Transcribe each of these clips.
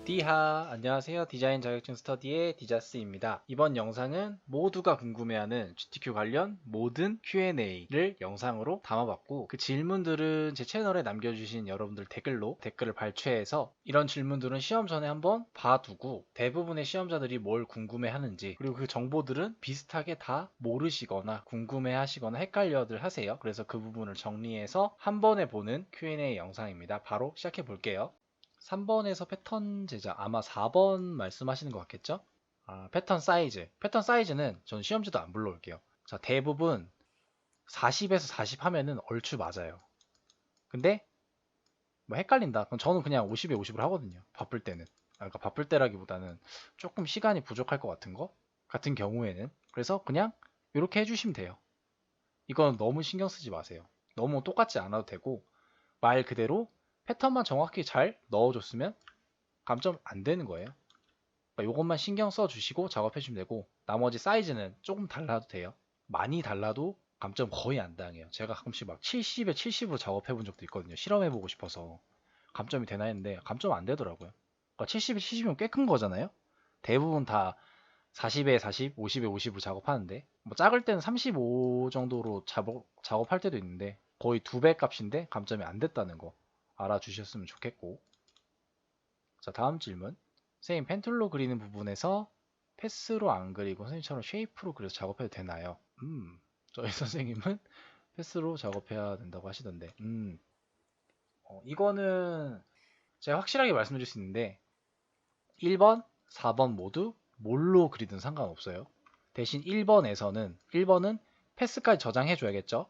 디하, 안녕하세요. 디자인 자격증 스터디의 디자스입니다. 이번 영상은 모두가 궁금해하는 GTQ 관련 모든 Q&A를 영상으로 담아봤고, 그 질문들은 제 채널에 남겨주신 여러분들 댓글을 발췌해서 이런 질문들은 시험 전에 한번 봐두고 대부분의 시험자들이 뭘 궁금해하는지, 그리고 그 정보들은 비슷하게 다 모르시거나 궁금해하시거나 헷갈려들 하세요. 그래서 그 부분을 정리해서 한 번에 보는 Q&A 영상입니다. 바로 시작해 볼게요. 3번에서 패턴 제작, 아마 4번 말씀하시는 것 같겠죠? 패턴 사이즈. 패턴 사이즈는 전 시험지도 안 불러올게요. 자, 대부분 40에서 40 하면은 얼추 맞아요. 근데 뭐 헷갈린다. 그럼 저는 그냥 50에 50을 하거든요. 바쁠 때는. 그러니까 바쁠 때라기보다는 조금 시간이 부족할 것 같은 거 같은 경우에는. 그래서 그냥 이렇게 해주시면 돼요. 이건 너무 신경 쓰지 마세요. 너무 똑같지 않아도 되고 말 그대로 패턴만 정확히 잘 넣어줬으면 감점 안 되는 거예요. 그러니까 이것만 신경 써 주시고 작업해 주면 되고 나머지 사이즈는 조금 달라도 돼요. 많이 달라도 감점 거의 안 당해요. 제가 가끔씩 막 70에 70으로 작업해 본 적도 있거든요. 실험해 보고 싶어서 감점이 되나 했는데 감점 안 되더라고요. 그러니까 70에 70이면 꽤 큰 거잖아요. 대부분 다 40에 40, 50에 50으로 작업하는데 뭐 작을 때는 35 정도로 작업할 때도 있는데 거의 2배 값인데 감점이 안 됐다는 거 알아주셨으면 좋겠고. 자, 다음 질문. 선생님, 펜툴로 그리는 부분에서 패스로 안 그리고 선생님처럼 쉐이프로 그려서 작업해도 되나요? 저희 선생님은 패스로 작업해야 된다고 하시던데. 이거는 제가 확실하게 말씀드릴 수 있는데 1번, 4번 모두 뭘로 그리든 상관없어요. 대신 1번은 패스까지 저장해 줘야겠죠?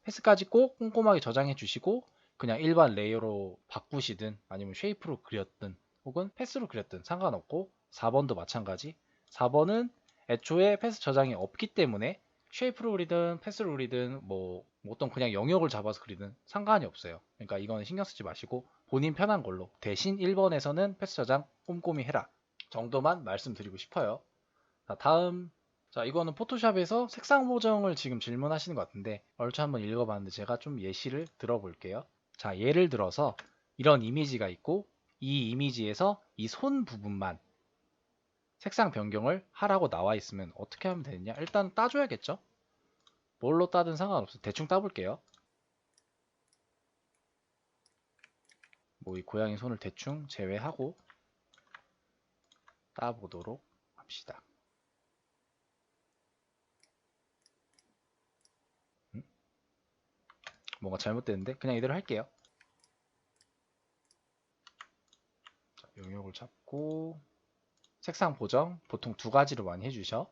패스까지 꼭 꼼꼼하게 저장해 주시고 그냥 일반 레이어로 바꾸시든 아니면 쉐이프로 그렸든 혹은 패스로 그렸든 상관없고 4번도 마찬가지. 4번은 애초에 패스 저장이 없기 때문에 쉐이프로 그리든 패스로 그리든 뭐 어떤 그냥 영역을 잡아서 그리든 상관이 없어요. 그러니까 이거는 신경 쓰지 마시고 본인 편한 걸로. 대신 1번에서는 패스 저장 꼼꼼히 해라 정도만 말씀드리고 싶어요. 자, 다음. 자, 이거는 포토샵에서 색상 보정을 지금 질문하시는 것 같은데 얼추 한번 읽어봤는데 제가 좀 예시를 들어볼게요. 자, 예를 들어서 이런 이미지가 있고 이 이미지에서 이 손 부분만 색상 변경을 하라고 나와 있으면 어떻게 하면 되느냐? 일단 따줘야겠죠? 뭘로 따든 상관없어. 대충 따볼게요. 뭐 이 고양이 손을 대충 제외하고 따보도록 합시다. 뭔가 잘못됐는데 그냥 이대로 할게요. 자, 영역을 잡고 색상 보정 보통 두 가지로 많이 해주셔.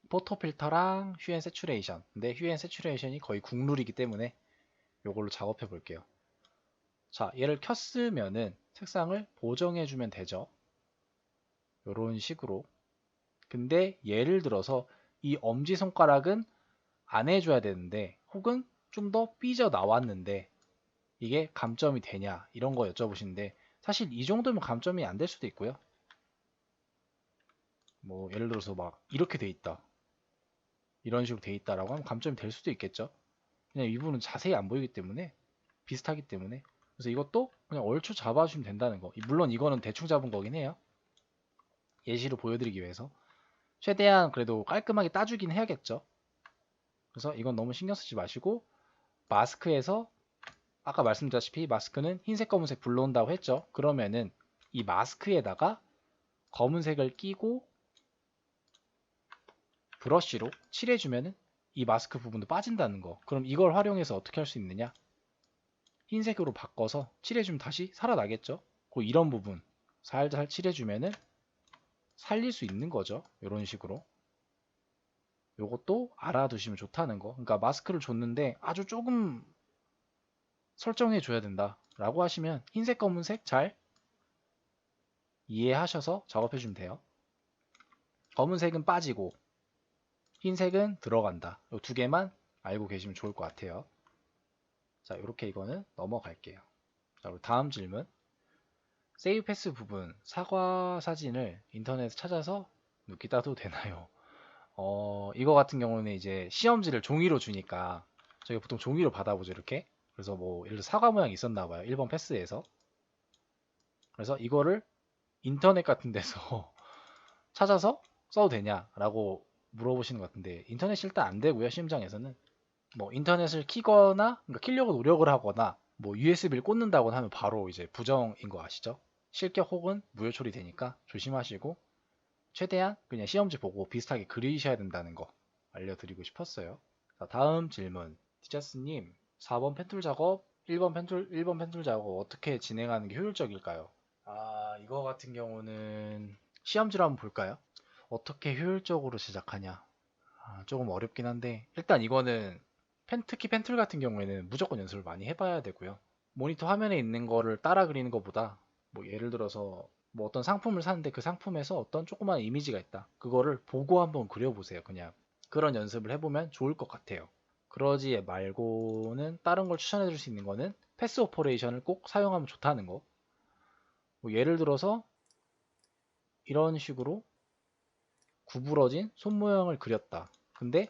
포토 필터랑 휴앤 세츄레이션. 근데 휴앤 세츄레이션이 거의 국룰이기 때문에 이걸로 작업해 볼게요. 자, 얘를 켰으면은 색상을 보정해 주면 되죠. 이런 식으로. 근데 예를 들어서 이 엄지손가락은 안 해줘야 되는데 혹은 좀 더 삐져 나왔는데 이게 감점이 되냐 이런 거 여쭤보시는데 사실 이 정도면 감점이 안 될 수도 있고요. 뭐 예를 들어서 막 이렇게 돼 있다. 이런 식으로 돼 있다라고 하면 감점이 될 수도 있겠죠. 그냥 이 부분은 자세히 안 보이기 때문에 비슷하기 때문에 그래서 이것도 그냥 얼추 잡아주시면 된다는 거. 물론 이거는 대충 잡은 거긴 해요. 예시로 보여드리기 위해서 최대한 그래도 깔끔하게 따주긴 해야겠죠. 그래서 이건 너무 신경 쓰지 마시고 마스크에서 아까 말씀드렸다시피 마스크는 흰색 검은색 불러온다고 했죠. 그러면은 이 마스크에다가 검은색을 끼고 브러쉬로 칠해주면은 이 마스크 부분도 빠진다는 거. 그럼 이걸 활용해서 어떻게 할 수 있느냐? 흰색으로 바꿔서 칠해주면 다시 살아나겠죠. 그 이런 부분 살살 칠해주면은 살릴 수 있는 거죠. 이런 식으로. 요것도 알아두시면 좋다는 거. 그러니까 마스크를 줬는데 아주 조금 설정해 줘야 된다 라고 하시면 흰색 검은색 잘 이해하셔서 작업해 주면 돼요. 검은색은 빠지고 흰색은 들어간다. 이 두 개만 알고 계시면 좋을 것 같아요. 자, 이렇게 이거는 넘어갈게요. 자, 그리고 다음 질문. 세이브 패스 부분 사과 사진을 인터넷에 찾아서 넣기 따도 되나요? 이거 같은 경우는 이제 시험지를 종이로 주니까 저희가 보통 종이로 받아보죠, 이렇게. 그래서 뭐 예를 들어 사과 모양이 있었나 봐요. 1번 패스에서. 그래서 이거를 인터넷 같은 데서 찾아서 써도 되냐라고 물어보시는 것 같은데, 인터넷이 일단 안 되고요. 시험장에서는 뭐 인터넷을 키거나, 그러니까 키려고 노력을 하거나 뭐 USB를 꽂는다거나 하면 바로 이제 부정인 거 아시죠? 실격 혹은 무효 처리되니까 조심하시고, 최대한 그냥 시험지 보고 비슷하게 그리셔야 된다는 거 알려드리고 싶었어요. 자, 다음 질문. 티자스님, 4번 펜툴 작업, 1번 펜툴 작업 어떻게 진행하는 게 효율적일까요? 이거 같은 경우는 시험지로 한번 볼까요? 어떻게 효율적으로 제작하냐? 조금 어렵긴 한데, 일단 이거는 특히 펜툴 같은 경우에는 무조건 연습을 많이 해봐야 되고요. 모니터 화면에 있는 거를 따라 그리는 것보다, 뭐 예를 들어서 뭐 어떤 상품을 사는데 그 상품에서 어떤 조그만 이미지가 있다. 그거를 보고 한번 그려보세요. 그냥 그런 연습을 해보면 좋을 것 같아요. 그러지 말고는 다른 걸 추천해 줄 수 있는 거는 패스 오퍼레이션을 꼭 사용하면 좋다는 거. 뭐 예를 들어서 이런 식으로 구부러진 손 모양을 그렸다. 근데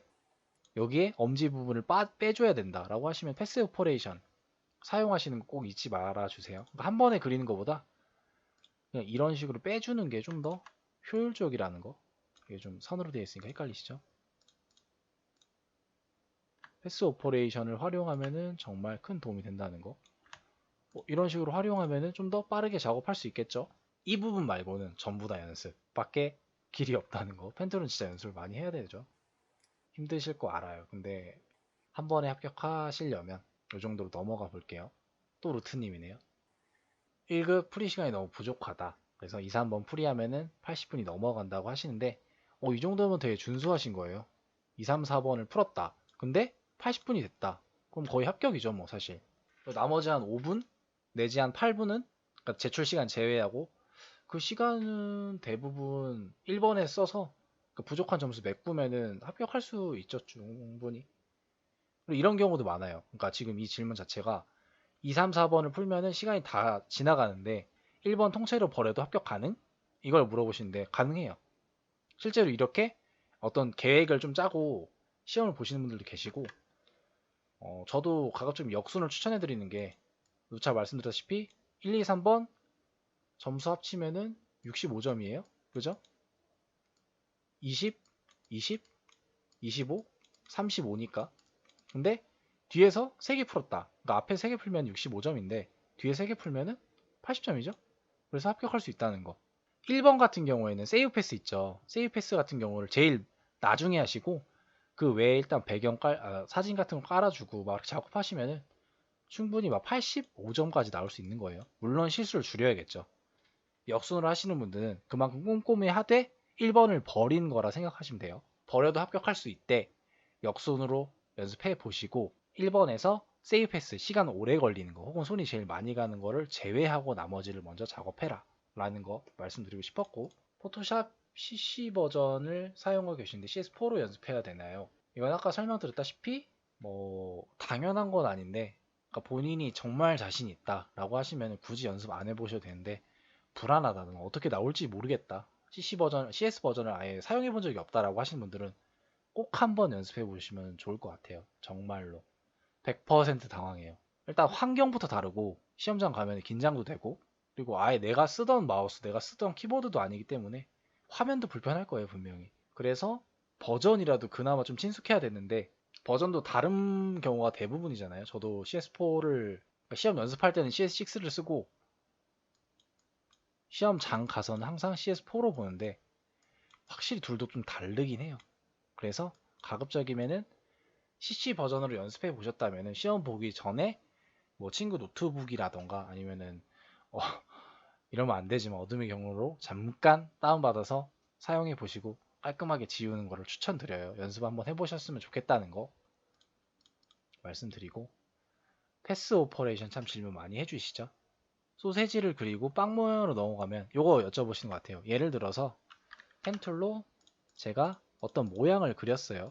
여기에 엄지 부분을 빼줘야 된다라고 하시면 패스 오퍼레이션 사용하시는 거 꼭 잊지 말아 주세요. 그러니까 한 번에 그리는 것보다 그냥 이런 식으로 빼주는 게 좀 더 효율적이라는 거. 이게 좀 선으로 되어 있으니까 헷갈리시죠? 패스 오퍼레이션을 활용하면은 정말 큰 도움이 된다는 거. 이런 식으로 활용하면은 좀 더 빠르게 작업할 수 있겠죠? 이 부분 말고는 전부 다 연습 밖에 길이 없다는 거. 펜툴은 진짜 연습을 많이 해야 되죠. 힘드실 거 알아요. 근데 한 번에 합격하시려면 이 정도로 넘어가 볼게요. 또 루트님이네요. 1급 풀이 시간이 너무 부족하다. 그래서 2, 3번 풀이하면은 80분이 넘어간다고 하시는데, 이 정도면 되게 준수하신 거예요. 2, 3, 4번을 풀었다. 근데 80분이 됐다. 그럼 거의 합격이죠, 뭐 사실. 나머지 한 5분 내지 한 8분은, 그러니까 제출 시간 제외하고 그 시간은 대부분 1번에 써서 그 부족한 점수 메꾸면은 합격할 수 있죠, 충분히. 그리고 이런 경우도 많아요. 그러니까 지금 이 질문 자체가 2, 3, 4번을 풀면은 시간이 다 지나가는데 1번 통째로 버려도 합격 가능? 이걸 물어보시는데 가능해요. 실제로 이렇게 어떤 계획을 좀 짜고 시험을 보시는 분들도 계시고, 저도 가급적 역순을 추천해 드리는 게, 누차 말씀드렸다시피 1, 2, 3번 점수 합치면은 65점이에요. 그죠? 20, 20, 25, 35니까. 근데 뒤에서 3개 풀었다. 그러니까 앞에 3개 풀면 65점인데 뒤에 3개 풀면은 80점이죠. 그래서 합격할 수 있다는 거. 1번 같은 경우에는 세이브 패스 있죠. 세이브 패스 같은 경우를 제일 나중에 하시고 그 외에 일단 사진 같은 거 깔아주고 막 작업하시면은 충분히 막 85점까지 나올 수 있는 거예요. 물론 실수를 줄여야겠죠. 역순을 하시는 분들은 그만큼 꼼꼼히 하되 1번을 버린 거라 생각하시면 돼요. 버려도 합격할 수 있대. 역순으로 연습해 보시고 1번에서 세이브 패스 시간 오래 걸리는 거 혹은 손이 제일 많이 가는 거를 제외하고 나머지를 먼저 작업해라 라는 거 말씀드리고 싶었고, 포토샵 CC 버전을 사용하고 계신데 CS4로 연습해야 되나요? 이건 아까 설명드렸다시피 뭐 당연한 건 아닌데, 그러니까 본인이 정말 자신 있다 라고 하시면 굳이 연습 안 해보셔도 되는데, 불안하다는 어떻게 나올지 모르겠다, CS 버전을 아예 사용해 본 적이 없다라고 하시는 분들은 꼭 한번 연습해 보시면 좋을 것 같아요. 정말로 100% 당황해요. 일단 환경부터 다르고 시험장 가면 긴장도 되고, 그리고 아예 내가 쓰던 마우스, 내가 쓰던 키보드도 아니기 때문에 화면도 불편할 거예요, 분명히. 그래서 버전이라도 그나마 좀 친숙해야 되는데, 버전도 다른 경우가 대부분이잖아요. 저도 CS4를 시험 연습할 때는 CS6를 쓰고 시험장 가서는 항상 CS4로 보는데 확실히 둘도 좀 다르긴 해요. 그래서 가급적이면은 CC 버전으로 연습해 보셨다면은 시험 보기 전에 뭐 친구 노트북이라던가 아니면은 어, 이러면 안 되지만 어둠의 경우로 잠깐 다운받아서 사용해 보시고 깔끔하게 지우는 거를 추천드려요. 연습 한번 해보셨으면 좋겠다는 거 말씀드리고, 패스 오퍼레이션 참 질문 많이 해주시죠? 소세지를 그리고 빵 모양으로 넘어가면 요거 여쭤보시는 것 같아요. 예를 들어서 펜툴로 제가 어떤 모양을 그렸어요.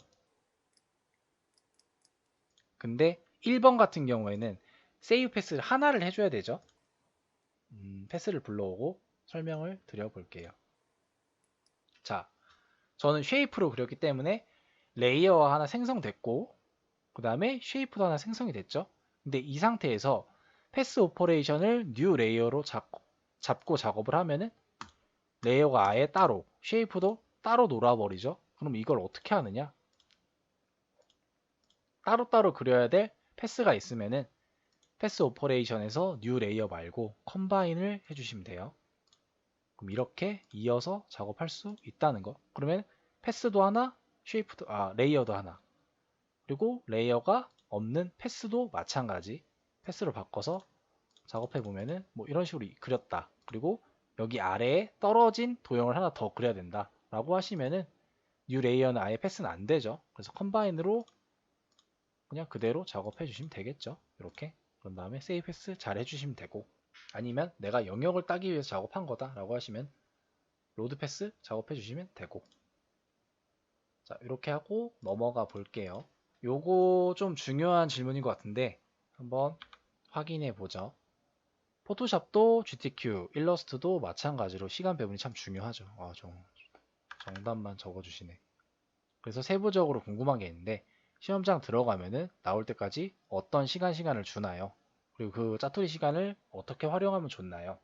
근데 1번 같은 경우에는 세이브 패스를 하나를 해줘야 되죠. 패스를 불러오고 설명을 드려볼게요. 자, 저는 쉐이프로 그렸기 때문에 레이어가 하나 생성됐고 그 다음에 쉐이프도 하나 생성이 됐죠. 근데 이 상태에서 패스 오퍼레이션을 뉴 레이어로 잡고 잡고 작업을 하면은 레이어가 아예 따로, 쉐이프도 따로 놀아버리죠. 그럼 이걸 어떻게 하느냐? 따로따로 그려야 될 패스가 있으면은 패스 오퍼레이션에서 뉴 레이어 말고 컴바인을 해주시면 돼요. 그럼 이렇게 이어서 작업할 수 있다는 거. 그러면 패스도 하나, 쉐이프도, 레이어도 하나. 그리고 레이어가 없는 패스도 마찬가지. 패스로 바꿔서 작업해 보면은 뭐 이런 식으로 그렸다. 그리고 여기 아래에 떨어진 도형을 하나 더 그려야 된다. 라고 하시면은 뉴 레이어는 아예 패스는 안 되죠. 그래서 컴바인으로 그냥 그대로 작업해 주시면 되겠죠. 이렇게. 그런 다음에 세이브 패스 잘 해주시면 되고, 아니면 내가 영역을 따기 위해서 작업한 거다 라고 하시면 로드 패스 작업해 주시면 되고. 자, 이렇게 하고 넘어가 볼게요. 요거 좀 중요한 질문인 것 같은데 한번 확인해 보죠. 포토샵도 GTQ, 일러스트도 마찬가지로 시간 배분이 참 중요하죠. 정답만 적어주시네. 그래서 세부적으로 궁금한 게 있는데 시험장 들어가면은 나올 때까지 어떤 시간을 주나요? 그리고 그 짜투리 시간을 어떻게 활용하면 좋나요?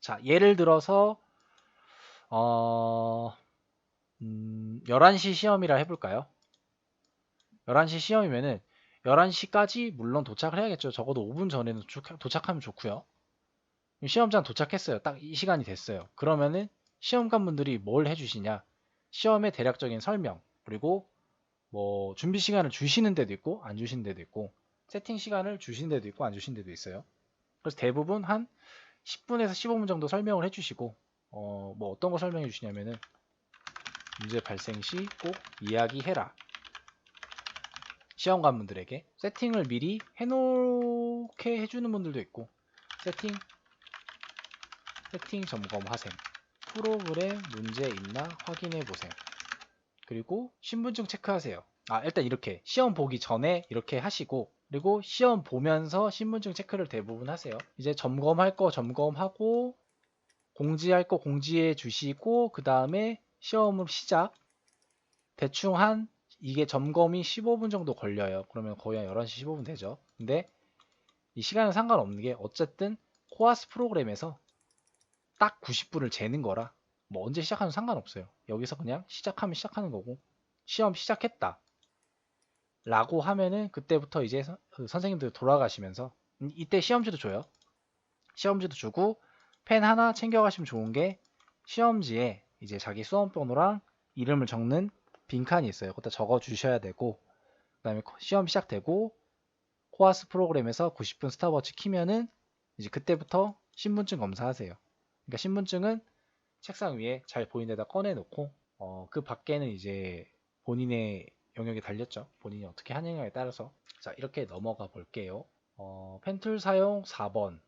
자, 예를 들어서 11시 시험이라 해볼까요? 11시 시험이면은 11시까지 물론 도착을 해야겠죠. 적어도 5분 전에는 도착하면 좋고요. 시험장 도착했어요. 딱 이 시간이 됐어요. 그러면은 시험관분들이 뭘 해주시냐? 시험의 대략적인 설명, 그리고 뭐 준비 시간을 주시는 데도 있고 안 주시는 데도 있고 세팅 시간을 주시는 데도 있고 안 주시는 데도 있어요. 그래서 대부분 한 10분에서 15분 정도 설명을 해주시고 뭐 어떤 거 설명해 주시냐면은 문제 발생 시 꼭 이야기해라. 시험관분들에게 세팅을 미리 해놓게 해주는 분들도 있고 세팅 점검하셈, 프로그램 문제 있나 확인해 보셈, 그리고 신분증 체크하세요. 일단 이렇게 시험 보기 전에 이렇게 하시고, 그리고 시험 보면서 신분증 체크를 대부분 하세요. 이제 점검할 거 점검하고 공지할 거 공지해 주시고, 그 다음에 시험을 시작. 대충 이게 점검이 15분 정도 걸려요. 그러면 거의 한 11시 15분 되죠. 근데 이 시간은 상관없는 게 어쨌든 코아스 프로그램에서 딱 90분을 재는 거라 뭐 언제 시작하면 상관없어요. 여기서 그냥 시작하면 시작하는 거고, 시험 시작했다 라고 하면은 그때부터 이제 선생님들 돌아가시면서 이때 시험지도 줘요. 시험지도 주고 펜 하나 챙겨가시면 좋은 게 시험지에 이제 자기 수험번호랑 이름을 적는 빈칸이 있어요. 그것도 적어 주셔야 되고, 그 다음에 시험 시작되고 코아스 프로그램에서 90분 스탑워치 키면은 이제 그때부터 신분증 검사하세요. 그러니까 신분증은 책상 위에 잘 보이는 데다 꺼내놓고 그 밖에는 이제 본인의 영역에 달렸죠. 본인이 어떻게 하느냐에 따라서. 자, 이렇게 넘어가 볼게요. 펜툴 사용 4번.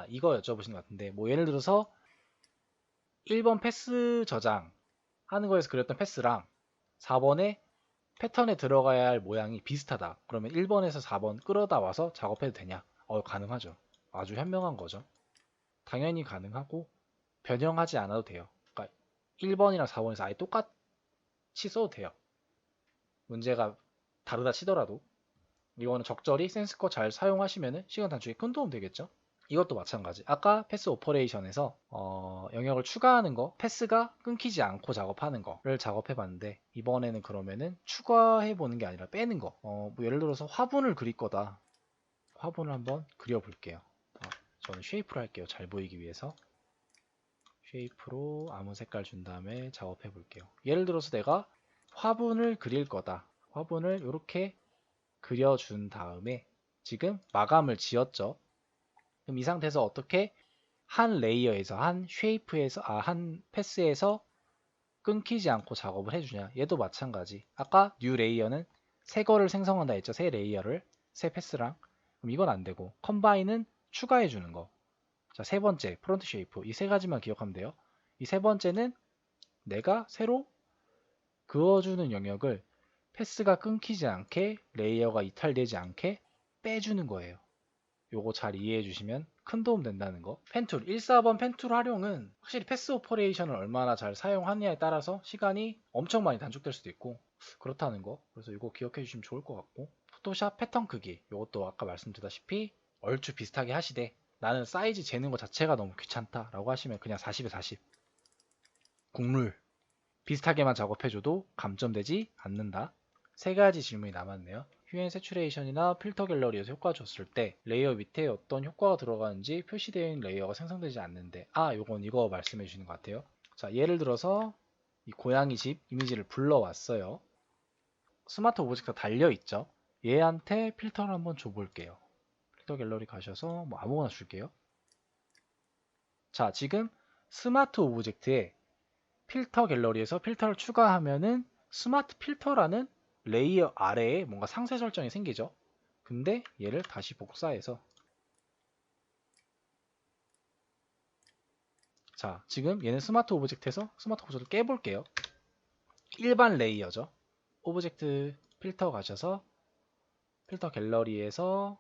이거 여쭤보신 것 같은데 뭐 예를 들어서 1번 패스 저장 하는 거에서 그렸던 패스랑 4번에 패턴에 들어가야 할 모양이 비슷하다. 그러면 1번에서 4번 끌어다 와서 작업해도 되냐? 가능하죠. 아주 현명한 거죠. 당연히 가능하고 변형하지 않아도 돼요. 그러니까 1번이랑 4번에서 아예 똑같이 써도 돼요. 문제가 다르다 치더라도 이거는 적절히 센스커 잘 사용하시면 시간 단축에 큰 도움 되겠죠. 이것도 마찬가지. 아까 패스 오퍼레이션에서 영역을 추가하는 거, 패스가 끊기지 않고 작업하는 거를 작업해 봤는데 이번에는 그러면은 추가해 보는 게 아니라 빼는 거. 뭐 예를 들어서 화분을 그릴 거다. 화분을 한번 그려 볼게요. 저는 쉐이프로 할게요. 잘 보이기 위해서. 쉐이프로 아무 색깔 준 다음에 작업해 볼게요. 예를 들어서 내가 화분을 그릴 거다. 화분을 이렇게 그려준 다음에 지금 마감을 지었죠. 그럼 이 상태에서 어떻게 한 레이어에서 한 쉐이프에서 한 패스에서 끊기지 않고 작업을 해주냐. 얘도 마찬가지. 아까 뉴 레이어는 새 거를 생성한다 했죠. 새 레이어를 새 패스랑. 그럼 이건 안 되고 컴바인은 추가해 주는 거. 자, 세 번째 프론트 쉐이프. 이 세 가지만 기억하면 돼요. 이 세 번째는 내가 새로 그어주는 영역을 패스가 끊기지 않게 레이어가 이탈되지 않게 빼주는 거예요. 요거 잘 이해해 주시면 큰 도움 된다는 거. 펜툴 14번 펜툴 활용은 확실히 패스 오퍼레이션을 얼마나 잘 사용하느냐에 따라서 시간이 엄청 많이 단축될 수도 있고 그렇다는 거. 그래서 이거 기억해 주시면 좋을 것 같고, 포토샵 패턴 크기 이것도 아까 말씀드렸다시피 얼추 비슷하게 하시되 나는 사이즈 재는 것 자체가 너무 귀찮다 라고 하시면 그냥 40에 40 국룰 비슷하게만 작업해줘도 감점되지 않는다. 세 가지 질문이 남았네요. 휴 앤 세츄레이션이나 필터 갤러리에서 효과 줬을 때 레이어 밑에 어떤 효과가 들어가는지 표시되어 있는 레이어가 생성되지 않는데 요건 이거 말씀해 주시는 것 같아요. 자, 예를 들어서 이 고양이 집 이미지를 불러왔어요. 스마트 오브젝트가 달려있죠. 얘한테 필터를 한번 줘볼게요. 필터 갤러리 가셔서 뭐 아무거나 줄게요. 자, 지금 스마트 오브젝트에 필터 갤러리에서 필터를 추가하면은 스마트 필터라는 레이어 아래에 뭔가 상세 설정이 생기죠. 근데 얘를 다시 복사해서 자, 지금 얘는 스마트 오브젝트에서 스마트 오브젝트를 깨볼게요. 일반 레이어죠. 오브젝트 필터 가셔서 필터 갤러리에서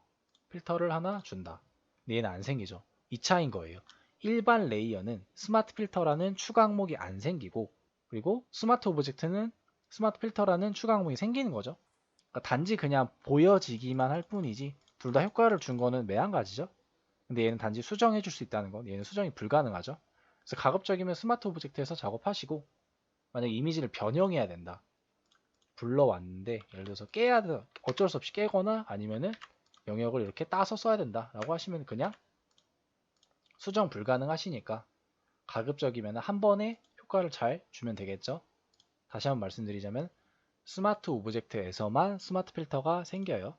필터를 하나 준다. 근데 얘는 안 생기죠. 2차인 거예요. 일반 레이어는 스마트 필터라는 추가 항목이 안 생기고 그리고 스마트 오브젝트는 스마트 필터라는 추가 항목이 생기는 거죠. 그러니까 단지 그냥 보여지기만 할 뿐이지 둘 다 효과를 준 거는 매한가지죠. 근데 얘는 단지 수정해 줄 수 있다는 건 얘는 수정이 불가능하죠. 그래서 가급적이면 스마트 오브젝트에서 작업하시고 만약에 이미지를 변형해야 된다. 불러왔는데 예를 들어서 깨야 돼 어쩔 수 없이 깨거나 아니면은 영역을 이렇게 따서 써야 된다 라고 하시면 그냥 수정 불가능하시니까 가급적이면 한 번에 효과를 잘 주면 되겠죠. 다시 한번 말씀드리자면 스마트 오브젝트에서만 스마트 필터가 생겨요.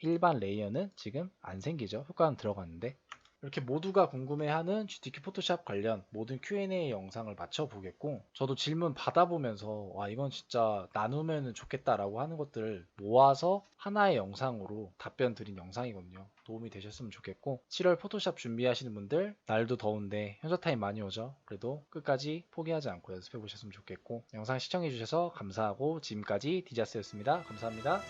일반 레이어는 지금 안 생기죠. 효과는 들어갔는데 이렇게 모두가 궁금해하는 GTK 포토샵 관련 모든 Q&A 영상을 마쳐보겠고 저도 질문 받아보면서 와 이건 진짜 나누면 좋겠다라고 하는 것들을 모아서 하나의 영상으로 답변 드린 영상이거든요. 도움이 되셨으면 좋겠고 7월 포토샵 준비하시는 분들 날도 더운데 현저타임 많이 오죠. 그래도 끝까지 포기하지 않고 연습해 보셨으면 좋겠고 영상 시청해 주셔서 감사하고 지금까지 디자스였습니다. 감사합니다.